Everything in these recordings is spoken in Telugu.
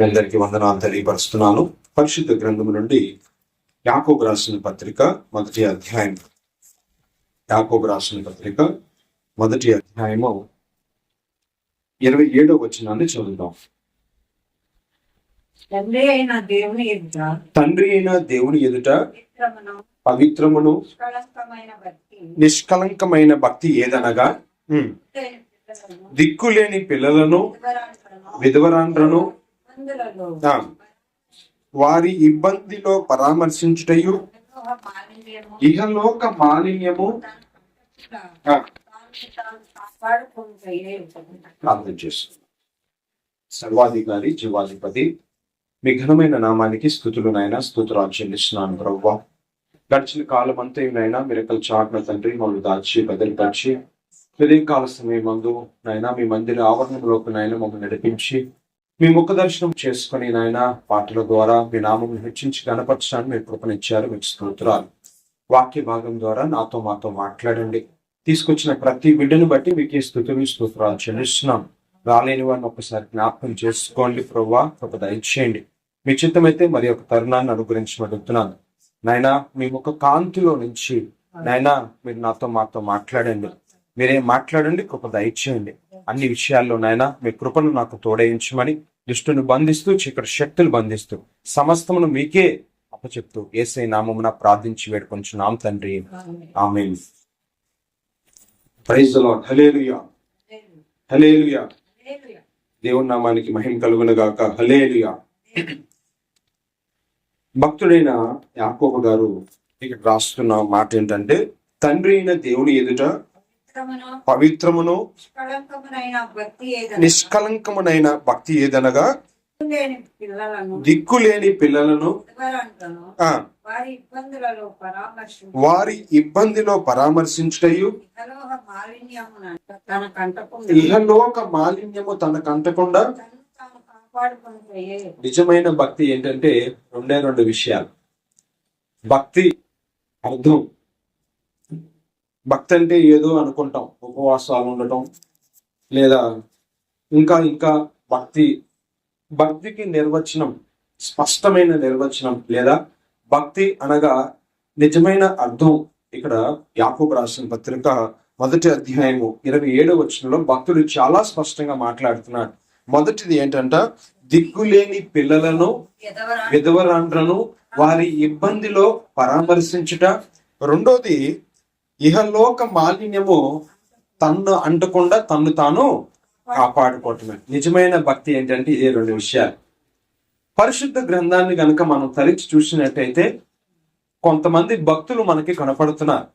అందరికీ వందనాలు తెలియపరుస్తున్నాను. పరిశుద్ధ గ్రంథము నుండి యాకోబు రాసిన పత్రిక మొదటి అధ్యాయం. యాకోబు రాసిన పత్రిక మొదటి అధ్యాయము 27వ వచనాన్ని చదువుదాం. తండ్రి అయిన దేవుని ఎదుట పవిత్రమును నిష్కలంకమైన భక్తి ఏదనగా దిక్కులేని పిల్లలను విధవరాండ్రను వారి ఇబ్బందిలో పరామర్శించుటయు ఇహలోక మాలిన్యము ప్రార్థన చేస్తుంది. సర్వాధికారి జీవాధిపతి మీ ఘనమైన నామానికి స్తుతులు నాయన, స్తుతురాలు చెల్లిస్తున్నాను ప్రభువా. గడిచిన కాలం అంతేనైనా మిరకల్ చాటున తండ్రి మమ్మల్ని దాచి బదిలిపరిచి కాల సమయం మందు నాయన మీ మందిర ఆవరణంలోకి నాయన మమ్మల్ని నడిపించి మీ ముఖ దర్శనం చేసుకుని నాయన పాటల ద్వారా మీ నామం హెచ్చించి కనపరచడానికి మీరు కృపనిచ్చారు. మీకు స్తోత్రాలు. వాక్య భాగం ద్వారా మాతో మాట్లాడండి. తీసుకొచ్చిన ప్రతి బిడ్డను బట్టి మీకు స్తుతులు స్తోత్రాలు చెల్లిస్తున్నాం. రాలేని వారిని ఒకసారి జ్ఞాపకం చేసుకోండి ప్రభువా, కృప దయచేయండి. మీ చిత్తమైతే మరి ఒక తరుణాన్ని అనుగ్రహించబడుతున్నాను నాయన. మీ ముఖ కాంతిలో నుంచి నాయన మీరు మాతో మాట్లాడండి. మీరేం మాట్లాడండి, కృప దయచేయండి. అన్ని విషయాల్లో నాయన మీ కృపను నాకు తోడయించమని దుష్టును బంధిస్తూ చీకటి శక్తులు బంధిస్తూ సమస్తమును మీకే అప్పచెప్తూ యేసయ్య నామమున ప్రార్థించి వేడుకొంచున్నాం తండ్రి, ఆమేన్. Praise the lord. హల్లెలూయా, హల్లెలూయా. దేవుని నామానికి మహిమ కలుగును గాక. హల్లెలూయా. భక్తుడైన యాకోబు గారు ఇక్కడ రాస్తున్న మాట ఏంటంటే, తండ్రి అయిన దేవుని ఎదుట పవిత్రమును నిష్కలంకమునైన భక్తి ఏదనగా దిక్కులేని పిల్లలను వారి ఇబ్బందిలో పరామర్శించుటయు ఇహలోక మాలిన్యము తనకంటకుండా. నిజమైన భక్తి ఏంటంటే రెండు విషయాలు. భక్తి అర్థం. భక్తి అంటే ఏదో అనుకుంటాం, ఉపవాసాలు ఉండటం లేదా ఇంకా భక్తికి నిర్వచనం, స్పష్టమైన నిర్వచనం లేదా భక్తి అనగా నిజమైన అర్థం. ఇక్కడ యాకోబు రాసిన పత్రిక మొదటి అధ్యాయము 27వ వచనంలో భక్తుడు చాలా స్పష్టంగా మాట్లాడుతున్నాడు. మొదటిది ఏంటంట, దిక్కులేని పిల్లలను విధవరాండ్రను వారి ఇబ్బందిలో పరామర్శించుట. రెండోది ఇహలోక మాలిన్యము తన్ను అంటకుండా తన్ను తాను కాపాడుకోవటమే. నిజమైన భక్తి ఏంటంటే ఇదే రెండు విషయాలు. పరిశుద్ధ గ్రంథాన్ని గనుక మనం తరిచి చూసినట్టయితే కొంతమంది భక్తులు మనకి కనపడుతున్నారు.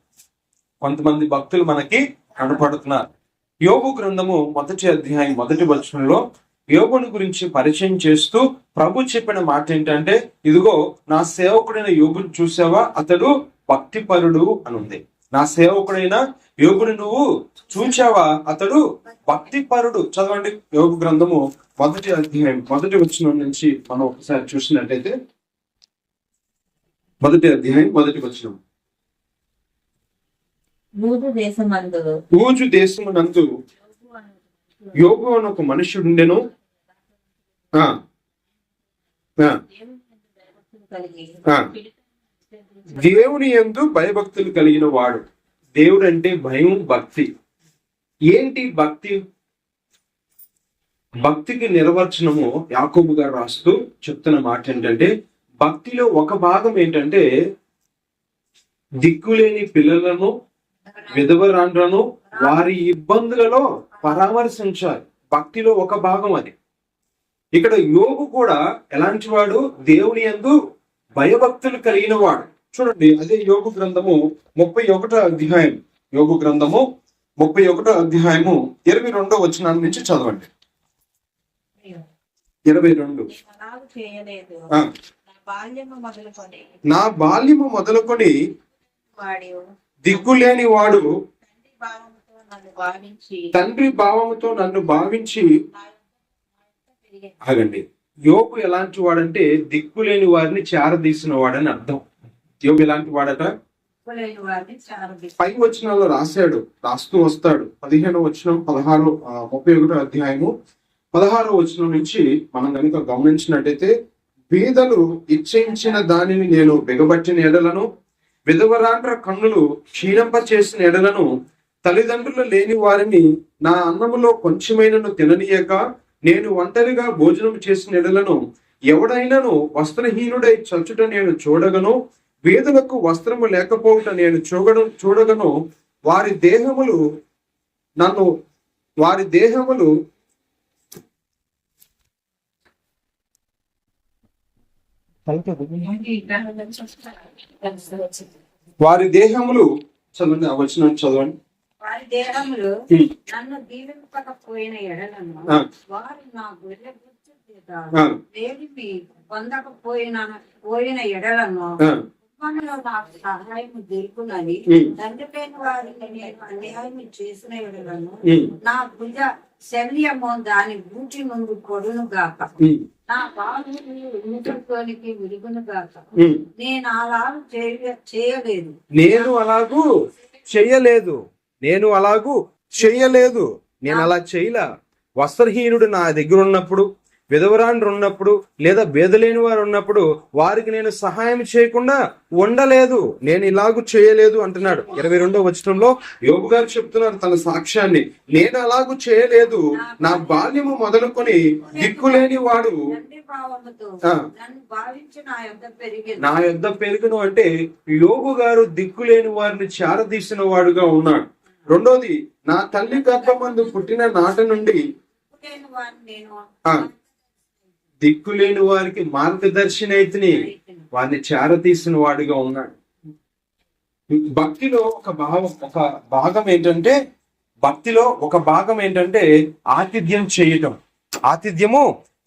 యోబు గ్రంథము మొదటి అధ్యాయం మొదటి వచనంలో యోబుని గురించి పరిచయం చేస్తూ ప్రభు చెప్పిన మాట ఏంటంటే, ఇదిగో నా సేవకుడైన యోబుని చూసావా, అతడు భక్తిపరుడు అని ఉంది. నా సేవకుడైన యోబుని నువ్వు చూచావా, అతడు భక్తిపరుడు. చదవండి యోబు గ్రంథము మొదటి అధ్యాయం మొదటి వచనం నుంచి మనం ఒకసారి చూసినట్టయితే, మొదటి అధ్యాయం మొదటి వచనం. ఊజు దేశమునందు యోబు అని ఒక మనుష్యుడుండెను. దేవుని యందు భయభక్తులు కలిగిన వాడు. దేవుడు అంటే భయం, భక్తి. ఏంటి భక్తి? భక్తికి నిర్వచనము యాకోబు గారు రాస్తూ చెప్తున్న మాట ఏంటంటే, భక్తిలో ఒక భాగం ఏంటంటే దిక్కులేని పిల్లలను విధవరాండ్రను వారి ఇబ్బందులలో పరామర్శించాలి. భక్తిలో ఒక భాగం అది. ఇక్కడ యోబు కూడా ఎలాంటి వాడు? దేవుని యందు భయభక్తులు కలిగిన వాడు. చూడండి, అదే యోబు గ్రంథము 31వ అధ్యాయం. యోబు గ్రంథము 31వ అధ్యాయము 22వ వచనం నుంచి చదవండి. 22. నా బాల్యము మొదలుకొని దిక్కులేని వాడు తండ్రి భావముతో నన్ను భావించి. ఆగండి, యోబు ఎలాంటి వాడంటే దిక్కులేని వారిని చేరదీసిన వాడని అర్థం. యోబు ఎలాంటి వాడట? పై వచనాల్లో రాస్తూ వస్తాడు. 15వ వచనం 31వ అధ్యాయము 16వ వచనం నుంచి మనం కనుక గమనించినట్టయితే, బీదలు ఇచ్చించిన దానిని నేను బిగబట్టిన ఎడలను, విధవరాండ్ర కన్నులు క్షీణంప చేసిన ఎడలను, తల్లిదండ్రులు లేని వారిని నా అన్నములో కొంచెమైనను తిననీయక నేను ఒంటరిగా భోజనం చేసిన ఎడలను, ఎవడైనాను వస్త్రహీనుడై చచ్చుట నేను చూడగను, బీదలకు వస్త్రము లేకపోవుట నేను చూడగను, వారి దేహములు వారి దేహములు చదవండి, ఆ వచనం చదవండి. వారి దేహములు నన్ను దీవింపకపోయిన ఎడలను, వారు నా గొర్రె వేడిపి పొందకపోయిన ఎడలను, కుటుంబంలో నాకు సహాయం దొరుకునని తండ్రిపోయిన వారిని నేను అన్యాయం చేసిన ఎడలను, నా భుజ శల్యము దాని బూటి నుండి కొడును గాక, నా బాలు ఇంటికి విరుగును గాక. నేను అలాగూ చేయలేదు నేను అలా చేయలా. వస్త్రహీనుడు నా దగ్గర ఉన్నప్పుడు, విధవరాండ్రు ఉన్నప్పుడు, లేదా బేదలేని వారు ఉన్నప్పుడు వారికి నేను సహాయం చేయకుండా ఉండలేదు, నేను ఇలాగూ చేయలేదు అంటున్నాడు. 22వ వచనంలో యోబు గారు చెప్తున్నారు తన సాక్ష్యాన్ని. నేను అలాగూ చేయలేదు, నా బాల్యము మొదలుకొని దిక్కులేని వాడు నా యొద్ద పెరుగును అంటే యోబు గారు దిక్కులేని వారిని చేరదీసిన వాడుగా ఉన్నాడు. రెండోది, నా తల్లి గర్భమందు పుట్టిన నాట నుండి దిక్కులేని వారికి మార్గదర్శిని అయితేనే వారిని చేరతీసిన వాడిగా ఉన్నాడు. భక్తిలో ఒక భాగం ఏంటంటే ఆతిథ్యము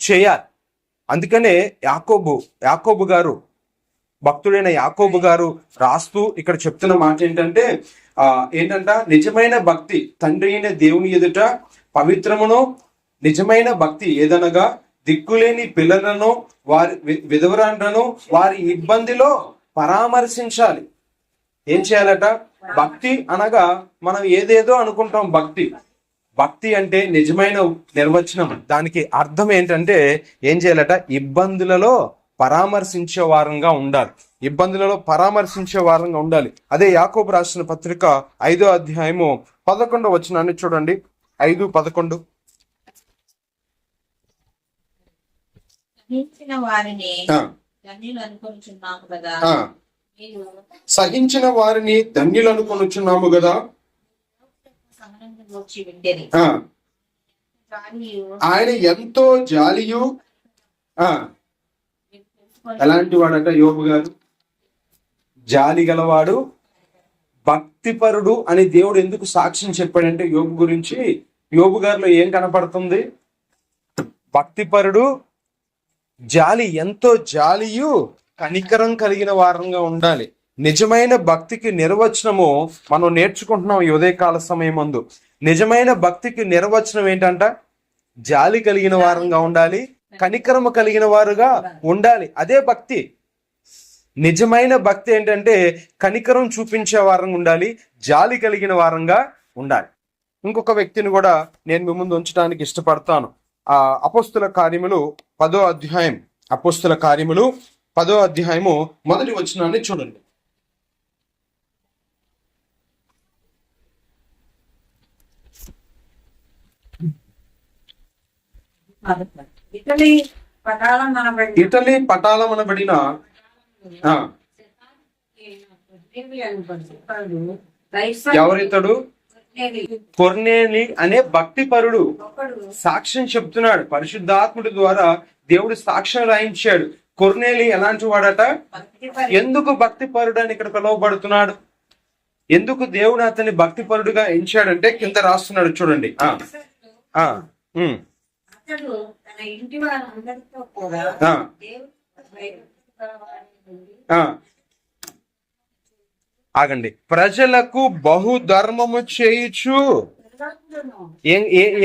చేయాలి. అందుకనే యాకోబు గారు, భక్తుడైన యాకోబు గారు రాస్తూ ఇక్కడ చెప్తున్న మాట ఏంటంటే నిజమైన భక్తి తండ్రి అయిన దేవుని ఎదుట పవిత్రమును, నిజమైన భక్తి ఏదనగా దిక్కులేని పిల్లలను, వారి విధవరాండ్రను వారి ఇబ్బందిలో పరామర్శించాలి. ఏం చేయాలట? భక్తి అనగా మనం ఏదేదో అనుకుంటాం. భక్తి అంటే నిజమైన నిర్వచనం, దానికి అర్థం ఏంటంటే ఏం చేయాలట? ఇబ్బందులలో పరామర్శించే వారంగా ఉండాలి. అదే యాకోబు రాసిన పత్రిక 5వ అధ్యాయము 11వ వచనాన్ని చూడండి. 5:11. సహించిన వారిని ధన్యులు అనుకొనుచున్నాము కదా, ఆయన ఎంతో జాలియు. ఎలాంటి వాడంట యోబు గారు? జాలి గలవాడు, భక్తిపరుడు అని దేవుడు ఎందుకు సాక్ష్యం చెప్పాడంటే యోబు గురించి, యోబు గారిలో ఏం కనపడుతుంది? భక్తిపరుడు, జాలి, ఎంతో జాలియు కనికరం కలిగిన వారంగా ఉండాలి. నిజమైన భక్తికి నిర్వచనము మనం నేర్చుకుంటున్నాం ఈ ఉదయకాల సమయం ముందు. నిజమైన భక్తికి నిర్వచనం ఏంటంట? జాలి కలిగిన వారంగా ఉండాలి, కనికరము కలిగిన వారుగా ఉండాలి. అదే భక్తి. నిజమైన భక్తి ఏంటంటే కనికరం చూపించే వారంగా ఉండాలి, జాలి కలిగిన వారంగా ఉండాలి. ఇంకొక వ్యక్తిని కూడా నేను మీ ముందు ఉంచడానికి ఇష్టపడతాను. అపోస్తుల కార్యములు 10వ అధ్యాయం, అపోస్తుల కార్యములు 10వ అధ్యాయము 1వ వచనాన్ని చూడండి. ఇటలీ పటాలమనబడిన ఎవరితడు? కొర్నేలి అనే భక్తిపరుడు సాక్ష్యం చెప్తున్నాడు. పరిశుద్ధాత్ముడి ద్వారా దేవుడు సాక్ష్యం రాయించాడు. కొర్నేలి ఎలాంటి వాడట? ఎందుకు భక్తిపరుడు అని ఇక్కడ పిలువబడుతున్నాడు? ఎందుకు దేవుడు అతన్ని భక్తిపరుడుగా ఎంచాడంటే కింద రాస్తున్నాడు చూడండి. ఆగండి. ప్రజలకు బహుధర్మము చేయుచు.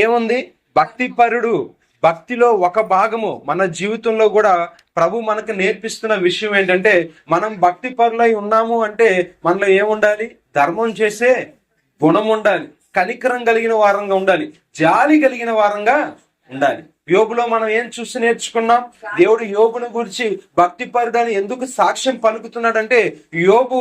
ఏముంది? భక్తిపరుడు. భక్తిలో ఒక భాగము మన జీవితంలో కూడా ప్రభు మనకు నేర్పిస్తున్న విషయం ఏంటంటే, మనం భక్తిపరులై ఉన్నాము అంటే మనలో ఏముండాలి? ధర్మం చేసే గుణం ఉండాలి, కనికరం కలిగిన వారంగా ఉండాలి, జాలి కలిగిన వారంగా ఉండాలి. యోబులో మనం ఏం చూసి నేర్చుకున్నాం? దేవుడు యోబును గురించి భక్తిపరుడని ఎందుకు సాక్ష్యం పలుకుతున్నాడంటే, యోబు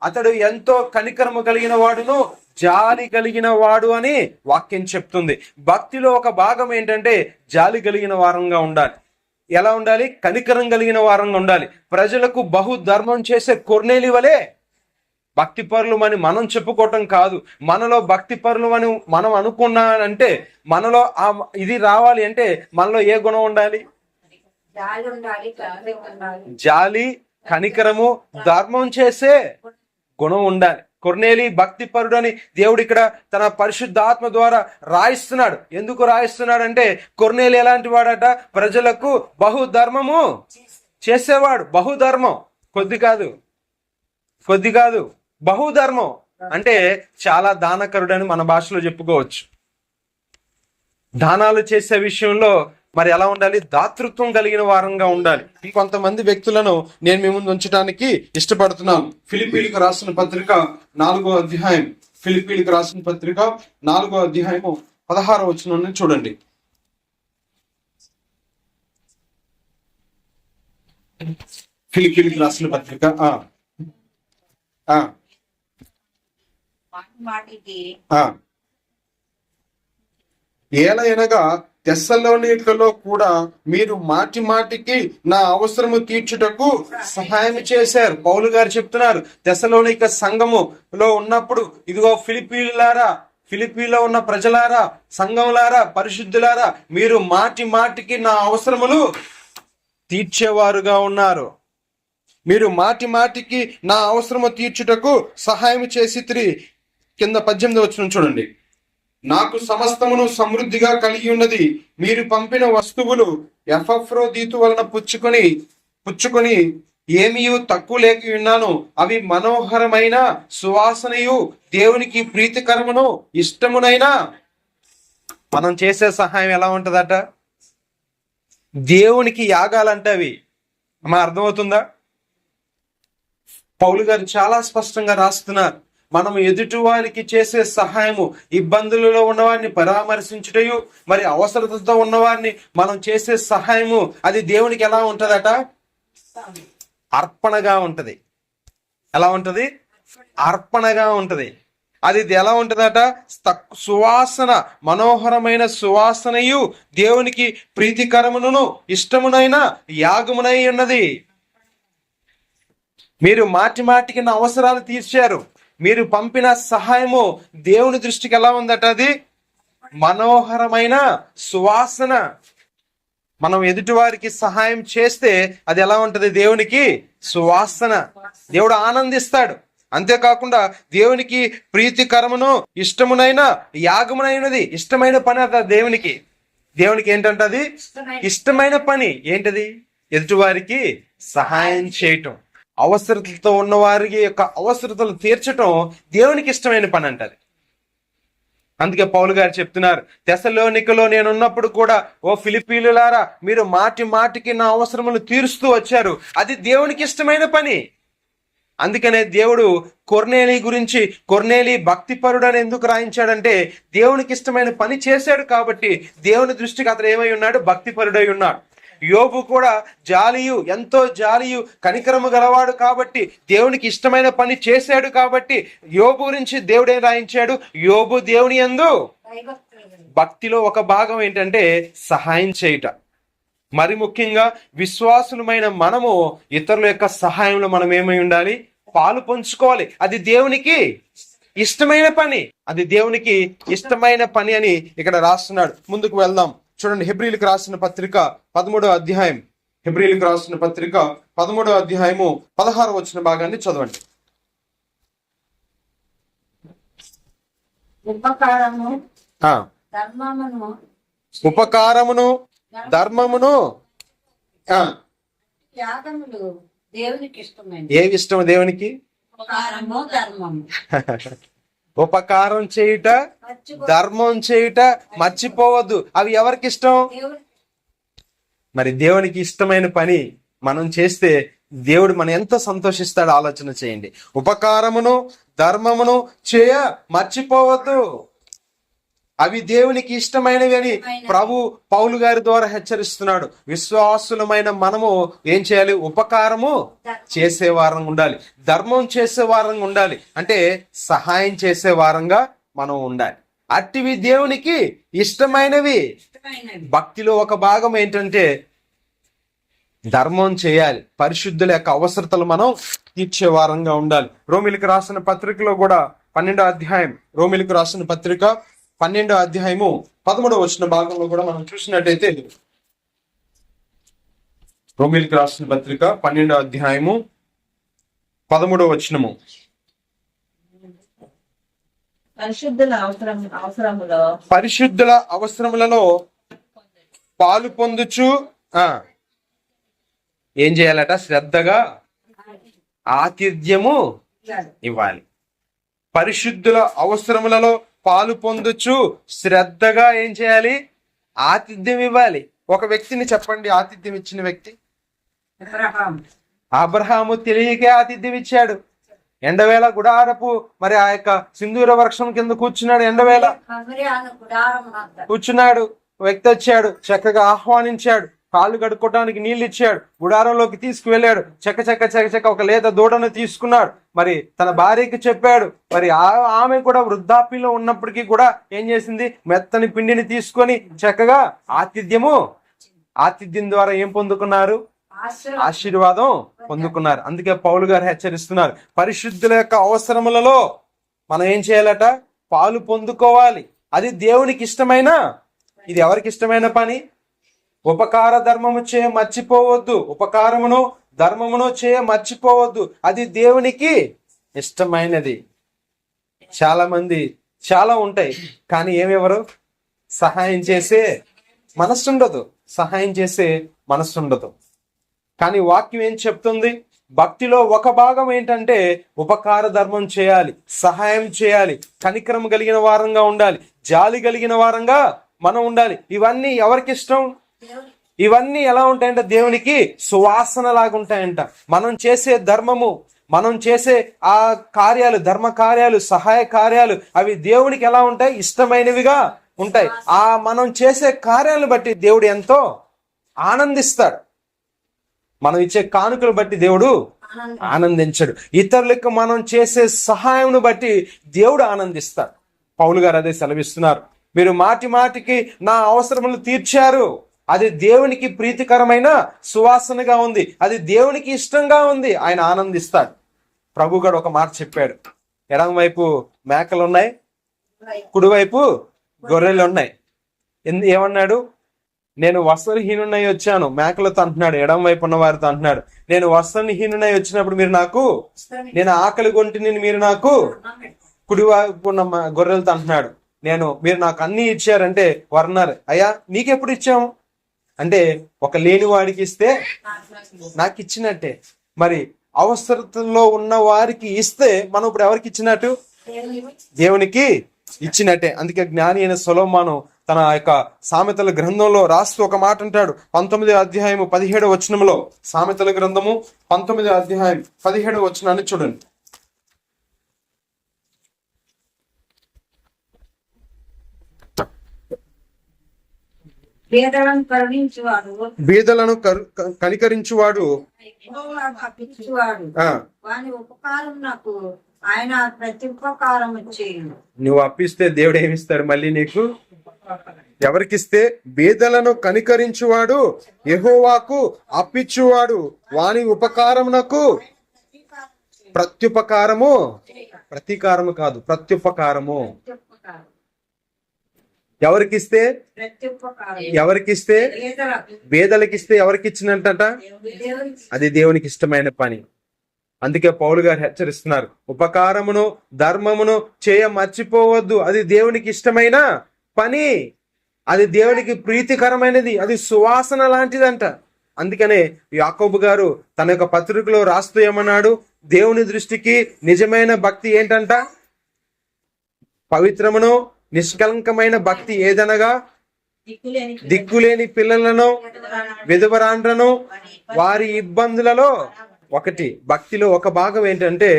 అతడు ఎంతో కనికరము కలిగిన వాడును, జాలి కలిగిన వాడు అని వాక్యం చెప్తుంది. భక్తిలో ఒక భాగం ఏంటంటే జాలి కలిగిన వారంగా ఉండాలి. ఎలా ఉండాలి? కనికరం కలిగిన వారంగా ఉండాలి. ప్రజలకు బహు ధర్మం చేసే కొర్నేలి వలె భక్తి పరులు అని మనం చెప్పుకోవటం కాదు. మనలో భక్తి పరులు అని మనం అనుకున్నానంటే, మనలో ఇది రావాలి అంటే మనలో ఏ గుణం ఉండాలి? జాలి, కనికరము, ధర్మం చేసే గుణం ఉండాలి. కొర్నేలి భక్తి పరుడు అని దేవుడు ఇక్కడ తన పరిశుద్ధాత్మ ద్వారా రాయిస్తున్నాడు. ఎందుకు రాయిస్తున్నాడు అంటే, కొర్నేలి ఎలాంటి వాడట? ప్రజలకు బహుధర్మము చేసేవాడు. బహుధర్మం, కొద్ది కాదు, బహుధర్మం అంటే చాలా దానకరుడని మన భాషలో చెప్పుకోవచ్చు. దానాలు చేసే విషయంలో మరి ఎలా ఉండాలి? దాతృత్వం కలిగిన వారంగా ఉండాలి. ఇంకొంతమంది వ్యక్తులను నేను మీ ముందు ఉంచడానికి ఇష్టపడుతున్నాను. ఫిలిప్పీలకు రాసిన పత్రిక 4వ అధ్యాయం, ఫిలిప్పీలకు రాసిన పత్రిక 4వ అధ్యాయము 16వ వచనం చూడండి. ఫిలిప్పీలకు రాసిన పత్రిక ఏలయనగా తెస్సలోనికలో కూడా మీరు మాటి మాటికి నా అవసరము తీర్చుటకు సహాయం చేశారు. పౌలు గారు చెప్తున్నారు, తెస్సలోనిక సంఘములో ఉన్నప్పుడు, ఇదిగో ఫిలిప్పీలో ఉన్న ప్రజలారా, సంఘంలారా, పరిశుద్ధులారా, మీరు మాటి మాటికి నా అవసరములు తీర్చేవారుగా ఉన్నారు. మీరు మాటి మాటికి నా అవసరము తీర్చుటకు సహాయం చేసి కింద 18వ వచనం చూడండి. నాకు సమస్తమును సమృద్ధిగా కలిగి ఉన్నది. మీరు పంపిన వస్తువులు ఎపఫ్రోదీతు వలన పుచ్చుకొని ఏమీ తక్కువ లేక ఉన్నాను. అవి మనోహరమైన సువాసనయు దేవునికి ప్రీతికరమును ఇష్టమునైనా. మనం చేసే సహాయం ఎలా ఉంటదట? దేవునికి యాగాలంటే అవి. అర్థమవుతుందా? పౌలు గారు చాలా స్పష్టంగా రాస్తున్నారు. మనం ఎదుటి వారికి చేసే సహాయము, ఇబ్బందులలో ఉన్నవారిని పరామర్శించుటయు, మరి అవసరతతో ఉన్నవారిని మనం చేసే సహాయము, అది దేవునికి ఎలా ఉంటదట? అర్పణగా ఉంటది. ఎలా ఉంటది? అర్పణగా ఉంటది. అది ఎలా ఉంటదట? సువాసన, మనోహరమైన సువాసనయు దేవునికి ప్రీతికరమును ఇష్టమునైన యాగమునై ఉన్నది. మీరు మాటి మాటికి నా అవసరాలు తీర్చారు. మీరు పంపిన సహాయము దేవుని దృష్టికి ఎలా ఉందట? అది మనోహరమైన సువాసన. మనం ఎదుటి వారికి సహాయం చేస్తే అది ఎలా ఉంటది? దేవునికి సువాసన. దేవుడు ఆనందిస్తాడు. అంతేకాకుండా దేవునికి ప్రీతికరమును ఇష్టమునైన యాగమునైనది. ఇష్టమైన పని అద దేవునికి ఏంటంటే అది ఇష్టమైన పని. ఏంటది? ఎదుటివారికి సహాయం చేయటం, అవసరతలతో ఉన్న వారికి యొక్క అవసరతలు తీర్చటం దేవునికి ఇష్టమైన పని అంటది. అందుకే పౌలు గారు చెప్తున్నారు, తెస్సలోనికలో నేనున్నప్పుడు కూడా, ఓ ఫిలిప్పీయులారా, మీరు మాటి మాటికి నా అవసరములు తీరుస్తూ వచ్చారు. అది దేవునికి ఇష్టమైన పని. అందుకనే దేవుడు కొర్నేలి భక్తిపరుడు అని ఎందుకు రాయించాడంటే, దేవునికి ఇష్టమైన పని చేశాడు కాబట్టి దేవుని దృష్టికి అతను ఏమై ఉన్నాడు? భక్తిపరుడై ఉన్నాడు. యోబు కూడా ఎంతో జాలియు కనికరము గలవాడు కాబట్టి, దేవునికి ఇష్టమైన పని చేశాడు కాబట్టి, యోబు గురించి దేవుడే రాయించాడు, యోబు దేవుని యందు భక్తిలో ఒక భాగం ఏంటంటే సహాయం చేయుట. మరి ముఖ్యంగా విశ్వాసులమైన మనము ఇతరుల యొక్క సహాయంలో మనం ఏమై ఉండాలి? పాలు పంచుకోవాలి. అది దేవునికి ఇష్టమైన పని. అని ఇక్కడ రాస్తున్నాడు. ముందుకు వెళ్దాం. చూడండి, హెబ్రీలకు రాసిన పత్రిక 13వ అధ్యాయం, 13వ అధ్యాయము 16వ వచన భాగాన్ని చదవండి. ఉపకారమును ధర్మమును దేవునికి ఇష్టమైన. ఏవి ఇష్టం దేవునికి? ఉపకారం చేయుట, ధర్మం చేయుట మర్చిపోవద్దు. అవి ఎవరికి ఇష్టం? మరి దేవునికి ఇష్టమైన పని మనం చేస్తే దేవుడు మనం ఎంత సంతోషిస్తాడో ఆలోచన చేయండి. ఉపకారమును ధర్మమును చేయ మర్చిపోవద్దు. అవి దేవునికి ఇష్టమైనవి అని ప్రభు పౌలు గారి ద్వారా హెచ్చరిస్తున్నాడు. విశ్వాసులమైన మనము ఏం చేయాలి? ఉపకారము చేసే వారంగా ఉండాలి, ధర్మం చేసే వారంగా ఉండాలి, అంటే సహాయం చేసే వారంగా మనం ఉండాలి. అట్టివి దేవునికి ఇష్టమైనవి. భక్తిలో ఒక భాగం ఏంటంటే ధర్మం చేయాలి, పరిశుద్ధుల యొక్క అవసరతలు మనం తీర్చే వారంగా ఉండాలి. రోమిలికి రాసిన పత్రికలో కూడా 12వ అధ్యాయం, రోమిలికి రాసిన పత్రిక 12వ అధ్యాయము 13వ వచన భాగంలో కూడా మనం చూసినట్టయితే, రోమిలికి రాసిన పత్రిక 12వ అధ్యాయము 13వ వచనము, పరిశుద్ధుల అవసరములలో పాలు పొందుచు ఏం చేయాలట? శ్రద్ధగా ఆతిథ్యము ఇవ్వాలి. పరిశుద్ధుల అవసరములలో పాలు పొందుచు శ్రద్ధగా ఏం చేయాలి? ఆతిథ్యం ఇవ్వాలి. ఒక వ్యక్తిని చెప్పండి, ఆతిథ్యం ఇచ్చిన వ్యక్తి అబ్రహాము. తెలియకే ఆతిథ్యం ఇచ్చాడు. ఎండవేళ గుడారపు మరి ఆ యొక్క సింధూర వృక్షం కింద కూర్చున్నాడు. ఎండవేళ కూర్చున్నాడు. వ్యక్తి వచ్చాడు, చక్కగా ఆహ్వానించాడు, కాళ్ళు కడుక్కోవడానికి నీళ్ళు ఇచ్చాడు, గుడారంలోకి తీసుకువెళ్ళాడు, చెక్క ఒక లేత దూడను తీసుకున్నాడు. మరి తన భార్యకి చెప్పాడు. మరి ఆమె కూడా వృద్ధాప్యంలో ఉన్నప్పటికీ కూడా ఏం చేసింది? మెత్తని పిండిని తీసుకొని చక్కగా ఆతిథ్యం ద్వారా ఏం పొందుకున్నారు? ఆశీర్వాదం పొందుకున్నారు. అందుకే పౌలు గారు హెచ్చరిస్తున్నారు, పరిశుద్ధుల యొక్క అవసరములలో మనం ఏం చేయాలట? పాలు పొందుకోవాలి. అది దేవునికి ఇష్టమైన, ఇది ఎవరికి ఇష్టమైన పని? ఉపకార ధర్మము చేయ మర్చిపోవద్దు, ఉపకారమును ధర్మమును చేయ మర్చిపోవద్దు, అది దేవునికి ఇష్టమైనది. చాలా మంది చాలా ఉంటాయి, కానీ ఏమెవరు? సహాయం చేసే మనస్సు ఉండదు, సహాయం చేసే మనస్సు ఉండదు. కానీ వాక్యం ఏం చెప్తుంది? భక్తిలో ఒక భాగం ఏంటంటే ఉపకార ధర్మం చేయాలి, సహాయం చేయాలి, కనికరం కలిగిన వారంగా ఉండాలి, జాలి కలిగిన వారంగా మనం ఉండాలి. ఇవన్నీ ఎవరికి ఇష్టం? ఇవన్నీ ఎలా ఉంటాయంటే దేవునికి సువాసన లాగా ఉంటాయంట. మనం చేసే ధర్మము, మనం చేసే ఆ కార్యాలు, ధర్మ కార్యాలు, సహాయ కార్యాలు, అవి దేవునికి ఎలా ఉంటాయి? ఇష్టమైనవిగా ఉంటాయి. ఆ మనం చేసే కార్యాలను బట్టి దేవుడు ఎంతో ఆనందిస్తాడు. మనం ఇచ్చే కానుకలు బట్టి దేవుడు ఆనందించడు. ఇతరులకు మనం చేసే సహాయంను బట్టి దేవుడు ఆనందిస్తాడు. పౌలు గారు అదే సెలవిస్తున్నారు. మీరు మాటి మాటికి నా అవసరములు తీర్చారు, అది దేవునికి ప్రీతికరమైన సువాసనగా ఉంది, అది దేవునికి ఇష్టంగా ఉంది, ఆయన ఆనందిస్తాడు. ప్రభు గారు ఒక మాట చెప్పాడు, ఎడం వైపు మేకలు ఉన్నాయి, కుడివైపు గొర్రెలు ఉన్నాయి. ఏమన్నాడు? నేను వస్త్రహీనునై వచ్చాను, మేకలతో అంటున్నాడు. ఎడం వైపు ఉన్న వారితో అంటున్నాడు, నేను వస్త్రహీనునై వచ్చినప్పుడు మీరు నాకు, నేను ఆకలి కొంటిని మీరు నాకు, కుడివైపు ఉన్న గొర్రెలతో అంటున్నాడు, మీరు నాకు అన్ని ఇచ్చారంటే వారు అన్నారు, అయ్యా నీకెప్పుడు ఇచ్చాము అంటే, ఒక లేని వాడికి ఇస్తే నాకు ఇచ్చినట్టే. మరి అవసరతలో ఉన్న వారికి ఇస్తే మనం ఇప్పుడు ఎవరికి ఇచ్చినట్టు? దేవునికి ఇచ్చినట్టే. అందుకే జ్ఞాని అయిన సొలొమోను తన యొక్క సామెతల గ్రంథంలో రాస్తూ ఒక మాట అంటాడు. 19వ అధ్యాయము 17వ వచనంలో, సామెతల గ్రంథము 19వ అధ్యాయం 17వ వచనాన్ని చూడండి. బీదలను కనికరించువాడు, ఆయన ప్రతి ఉపకారం చేయను. నువ్వు అప్పిస్తే దేవుడు ఏమిస్తాడు మళ్ళీ నీకు? ఎవరికిస్తే? బీదలను కనికరించువాడు యెహోవాకు అప్పిచ్చువాడు, వాని ఉపకారమునకు ప్రత్యుపకారము, ప్రతీకారము కాదు, ప్రత్యుపకారము. ఎవరికిస్తే? ఎవరికిస్తే? బేదలకిస్తే. ఎవరికి ఇచ్చినట్ట? అది దేవునికి ఇష్టమైన పని. అందుకే పౌలు గారు హెచ్చరిస్తున్నారు, ఉపకారమును ధర్మమును చేయ మర్చిపోవద్దు, అది దేవునికి ఇష్టమైన పని, అది దేవునికి ప్రీతికరమైనది, అది సువాసన లాంటిదంట. అందుకనే యాకోబు గారు తన యొక్క పత్రికలో రాస్తూ ఏమన్నాడు? దేవుని దృష్టికి నిజమైన భక్తి ఏంటంట? పవిత్రమును నిష్కలంకమైన భక్తి ఏదనగా, దిక్కులేని పిల్లలను, విధవరాండ్రను వారి ఇబ్బందులలో ఒకటి భక్తిలో ఒక భాగం ఏంటంటే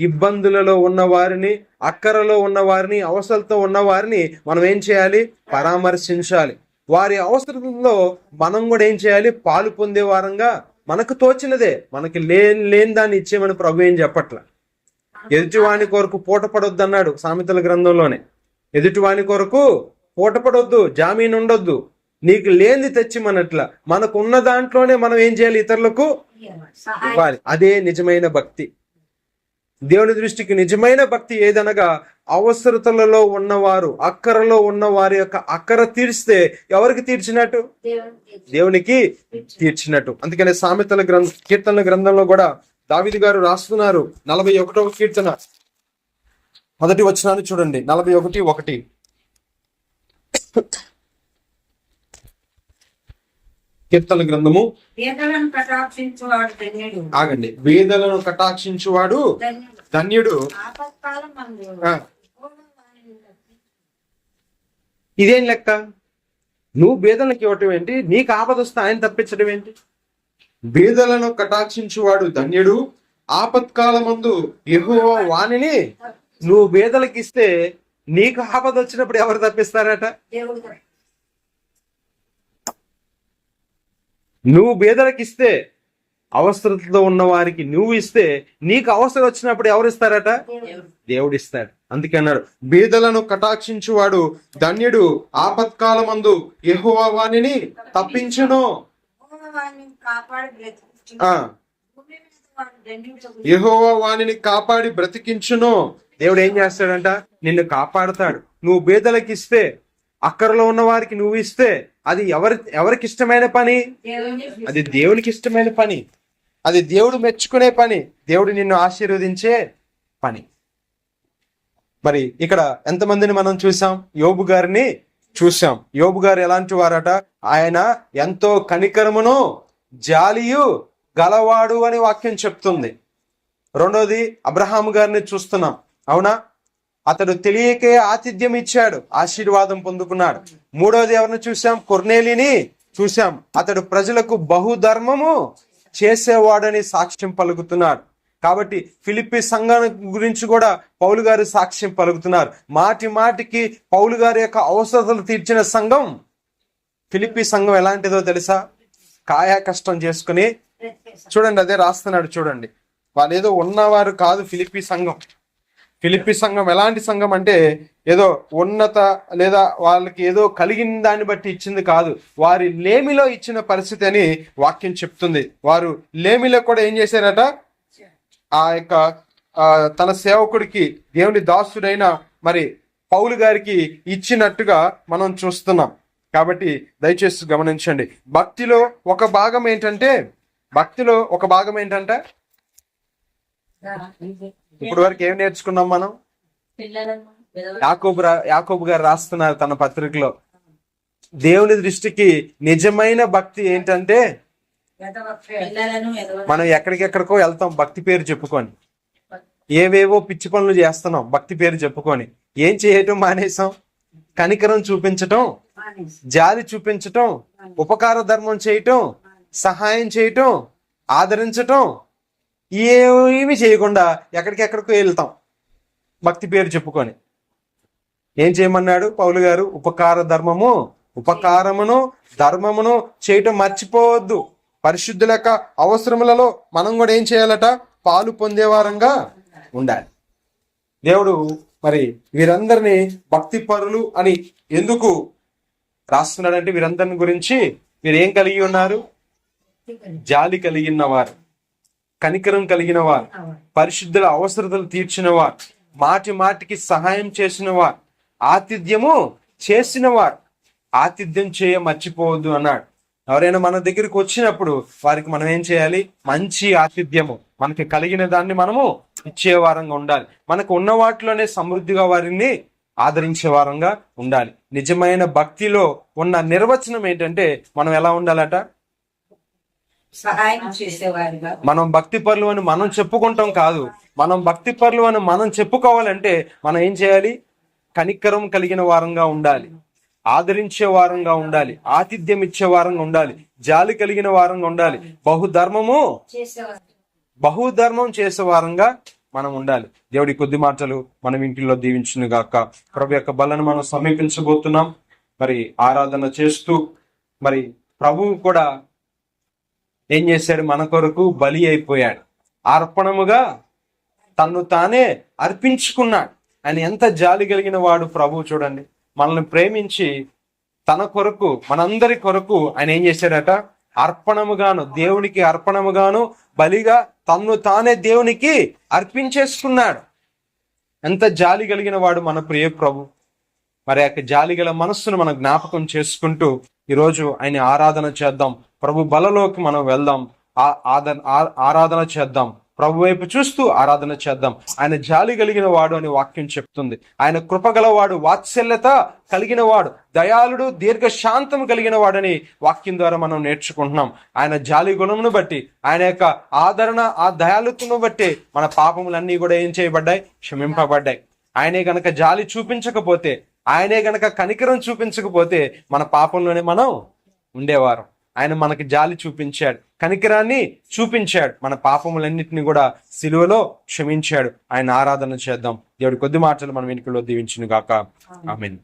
ఇబ్బందులలో ఉన్న వారిని, అక్కరలో ఉన్న వారిని, అవసరంతో ఉన్న వారిని మనం ఏం చేయాలి? పరామర్శించాలి. వారి అవసరంలో మనం కూడా ఏం చేయాలి? పాలు పొందే వారంగా మనకు తోచినదే, మనకి లేని దాన్ని ఇచ్చేమని ప్రభు ఏం చెప్పట్ల. ఎదుటివాని కొరకు పూట పడొద్దు అన్నాడు సామెతల గ్రంథంలోనే. ఎదుటివాని కొరకు పూట పడొద్దు, జామీన్ ఉండొద్దు, నీకు లేనిది తెచ్చిమనట్ల. మనకున్న దాంట్లోనే మనం ఏం చేయాలి? ఇతరులకు ఇవ్వాలి. అదే నిజమైన భక్తి. దేవుని దృష్టికి నిజమైన భక్తి ఏదనగా అవసరతలలో ఉన్నవారు, అక్కరలో ఉన్న వారి యొక్క అక్కర తీర్స్తే ఎవరికి తీర్చినట్టు? దేవునికి తీర్చినట్టు. అందుకనే సామెతల కీర్తనల గ్రంథంలో కూడా దావీదు గారు రాస్తున్నారు. 41వ కీర్తన 1వ వచనాన్ని చూడండి. 41:1 కీర్తన గ్రంథము. ఆగండి. వేదలను కటాక్షించువాడు ధన్యుడు. ఇదేం లెక్క? నువ్వు బేదలకు ఇవ్వటం ఏంటి? నీకు ఆపద వస్తే ఆయన తప్పించడం ఏంటి? బేదలను కటాక్షించువాడు ధన్యుడు, ఆపత్కాలమందు యెహోవా వానిని. నువ్వు బేదలకు ఇస్తే నీకు ఆపద వచ్చినప్పుడు ఎవరు తప్పిస్తారట? నువ్వు బేదలకు ఇస్తే, అవసరతలో ఉన్న వారికి నువ్వు ఇస్తే, నీకు అవసరం వచ్చినప్పుడు ఎవరు ఇస్తారట? దేవుడు ఇస్తాడు. అందుకే అన్నాడు, బేదలను కటాక్షించువాడు ధన్యుడు, ఆపత్కాలమందు యెహోవా వానిని తప్పించును. యెహోవా వానిని కాపాడి బ్రతికించును. దేవుడు ఏం చేస్తాడంట? నిన్ను కాపాడుతాడు. నువ్వు బేదలకు ఇస్తే, అక్కరలో ఉన్న వారికి నువ్వు ఇస్తే, అది ఎవరికి ఇష్టమైన పని? అది దేవునికి ఇష్టమైన పని. అది దేవుడు మెచ్చుకునే పని, దేవుడు నిన్ను ఆశీర్వదించే పని. మరి ఇక్కడ ఎంతమందిని మనం చూసాం? యోబు గారిని చూసాం. యోబు గారు ఎలాంటి వారట? ఆయన ఎంతో కనికరమును జాలియు గలవాడు అని వాక్యం చెప్తుంది. రెండోది అబ్రహాము గారిని చూస్తున్నాం, అవునా? అతడు తెలియకే ఆతిథ్యం ఇచ్చాడు, ఆశీర్వాదం పొందుకున్నాడు. మూడోది ఎవరిని చూసాం? కొర్నేలిని చూసాం. అతడు ప్రజలకు బహుధర్మము చేసేవాడని సాక్ష్యం పలుకుతున్నాడు. కాబట్టి ఫిలిప్పి సంఘం గురించి కూడా పౌలు గారు సాక్ష్యం పలుకుతున్నారు. మాటి మాటికి పౌలు గారి యొక్క అవసరతలు తీర్చిన సంఘం ఫిలిప్పి సంఘం. ఎలాంటిదో తెలుసా? కాయా కష్టం చేసుకుని, చూడండి అదే రాస్తున్నాడు చూడండి. వాళ్ళు ఏదో ఉన్నవారు కాదు ఫిలిప్పి సంఘం. ఫిలిప్పి సంఘం ఎలాంటి సంఘం అంటే ఏదో ఉన్నత లేదా వాళ్ళకి ఏదో కలిగిన దాన్ని బట్టి ఇచ్చింది కాదు, వారి లేమిలో ఇచ్చిన పరిస్థితి అని వాక్యం చెప్తుంది. వారు లేమిలో కూడా ఏం చేశారట? ఆ యొక్క తన సేవకుడికి, దేవుని దాసుడైన మరి పౌలు గారికి ఇచ్చినట్టుగా మనం చూస్తున్నాం. కాబట్టి దయచేసి గమనించండి. భక్తిలో ఒక భాగం ఏంటంటే ఇప్పుడు వరకు ఏం నేర్చుకున్నాం మనం? యాకోబు గారు రాస్తున్నారు తన పత్రికలో, దేవుని దృష్టికి నిజమైన భక్తి ఏంటంటే, మనం ఎక్కడికెక్కడికో వెళ్తాం భక్తి పేరు చెప్పుకొని, ఏవేవో పిచ్చి పనులు చేస్తున్నాం భక్తి పేరు చెప్పుకొని. ఏం చేయటం మానేసాం? కనికరం చూపించటం, జాలి చూపించటం, ఉపకార ధర్మం చేయటం, సహాయం చేయటం, ఆదరించటం, ఏమీ చేయకుండా ఎక్కడికెక్కడికో వెళ్తాం భక్తి పేరు చెప్పుకొని. ఏం చేయమన్నాడు పౌలు గారు? ఉపకారమును ధర్మమును చేయటం మర్చిపోవద్దు. పరిశుద్ధుల యొక్క అవసరములలో మనం కూడా ఏం చేయాలట? పాలు పొందేవారంగా ఉండాలి. దేవుడు మరి వీరందరినీ భక్తి పరులు అని ఎందుకు రాస్తున్నాడంటే, వీరందరిని గురించి వీరు ఏం కలిగి ఉన్నారు? జాలి కలిగిన వారు, కనికరం కలిగిన వారు, పరిశుద్ధుల అవసరతలు తీర్చిన వారు, మాటి మాటికి సహాయం చేసిన వారు, ఆతిథ్యము చేసిన వారు. ఆతిథ్యం చేయ మర్చిపోవద్దు అన్నాడు. ఎవరైనా మన దగ్గరికి వచ్చినప్పుడు వారికి మనం ఏం చేయాలి? మంచి ఆతిథ్యము, మనకి కలిగిన దాన్ని మనము ఇచ్చే వారంగా ఉండాలి. మనకు ఉన్న వాటిలోనే సమృద్ధిగా వారిని ఆదరించే వారంగా ఉండాలి. నిజమైన భక్తిలో ఉన్న నిర్వచనం ఏంటంటే, మనం ఎలా ఉండాలట? సహాయం చేసేవారుగా. మనం భక్తి పరులు అని మనం చెప్పుకుంటాం కాదు, మనం భక్తి పరులు అని మనం చెప్పుకోవాలంటే మనం ఏం చేయాలి? కనికరం కలిగిన వారంగా ఉండాలి, ఆదరించే వారంగా ఉండాలి, ఆతిథ్యం ఇచ్చే వారంగా ఉండాలి, జాలి కలిగిన వారంగా ఉండాలి, బహుధర్మము బహుధర్మం చేసే వారంగా మనం ఉండాలి. దేవుడి కొద్ది మాటలు మనం ఇంటిలో దీవించును గాక. ప్రభు యొక్క బలను మనం సమీపించబోతున్నాం. మరి ఆరాధన చేస్తూ మరి ప్రభువు కూడా ఏం చేశాడు? మన కొరకు బలి అయిపోయాడు. అర్పణముగా తన్ను తానే అర్పించుకున్నాడు. ఆయన ఎంత జాలి కలిగిన వాడు ప్రభువు చూడండి. మనల్ని ప్రేమించి తన కొరకు, మనందరి కొరకు ఆయన ఏం చేశాడట? అర్పణముగాను, దేవునికి అర్పణముగాను బలిగా తన్ను తానే దేవునికి అర్పించేసుకున్నాడు. ఎంత జాలి కలిగిన వాడు మన ప్రియ ప్రభు. మరి ఆ జాలి గల మనస్సును మనం జ్ఞాపకం చేసుకుంటూ ఈరోజు ఆయన ఆరాధన చేద్దాం. ప్రభు బలలోకి మనం వెళ్దాం, ఆరాధన చేద్దాం. ప్రభు వైపు చూస్తూ ఆరాధన చేద్దాం. ఆయన జాలి కలిగిన వాడు అని వాక్యం చెప్తుంది. ఆయన కృపగలవాడు, వాత్సల్యత కలిగిన వాడు, దయాళుడు, దీర్ఘశాంతం కలిగిన వాడని వాక్యం ద్వారా మనం నేర్చుకుంటున్నాం. ఆయన జాలి గుణమును బట్టి, ఆయన యొక్క ఆదరణ, ఆ దయాళుత్వను బట్టి మన పాపములన్నీ కూడా ఏం చేయబడ్డాయి? క్షమింపబడ్డాయి. ఆయనే గనక జాలి చూపించకపోతే, ఆయనే గనక కనికరం చూపించకపోతే మన పాపంలోనే మనం ఉండేవారం. ఆయన మనకి జాలి చూపించాడు, కనికరాన్ని చూపించాడు, మన పాపములన్నింటినీ కూడా సిలువలో క్షమించాడు. ఆయన ఆరాధన చేద్దాం. దేవుడి కొద్ది మాటలు మనం వెనుకలో దీవించును గాక. ఆమేన్.